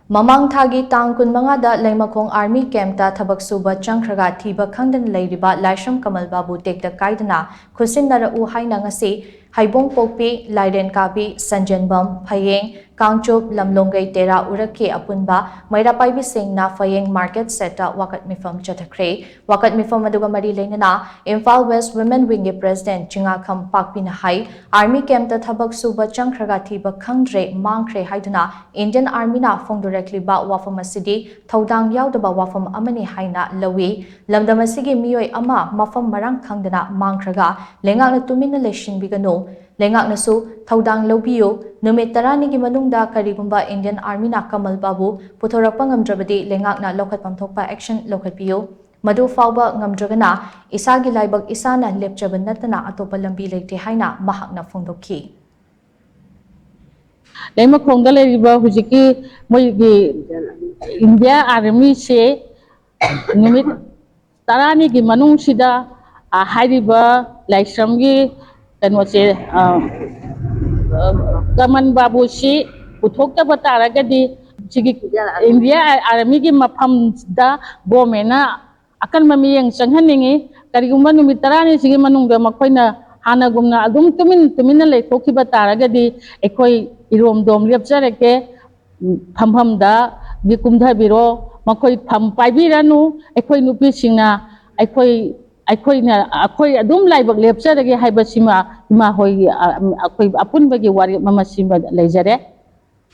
Mamang thagi tang kun mangada Leimakhong Army Camp ta thabak shuba changkhraga thiba khangdana leiriba Laishram Kamal Babu Tekta Kaidana Khutsinnaraku Haina ngasi Heibongpokpi Lairenkabi Sanjenbam Phayeng Kangchup Lamlongei Tera Urak apunba meira paibi na Phayeng Market seta Wakat Meepham Chathakhre Wakat Meepham aduga mari leinana Imphal West Women Wing President Heibongpokpi na hai Army Camp ta thabak shuba changkhraga thiba khangdre mangkhre haiduna Indian Army na directly ba wafam asidi thodang yaudaba wafam amani haina lawi lamdam asigi miyoi ama mafam marang khangdana mangkhraga lengakna tumina leshin bigano lengakna su thodang lawbiyo numit 10 gi manungda karigumba Indian Army na Kamal Babu puthorakpa ngamdrabadi lengakna lokhatpam thokpa action lokhatpiyo madu fawba ngamdragana isagi laibak isana lepchaban natana atopa lambi leite haina mahakna phongdokhi Leimakhong leiriba hujiki moigi India Army se numit 10 gi manung sida hairiba Laishram gi kano se Kamal Babu si puthokta bataragadi sigi India Army gi mafam da gomena akan mamiyang sanghaningi karigumba numit 10 sigi manungda makhoina hanagumna adum tumin leithokhiba taragadi ekoi irom dom lepjareke phamda gikumdha biro makoi pham paibiranu ekoi nupi singna ekoi adum laibak lepjarege haibasima ima hoi akoi apunba gi wari mama simba leijare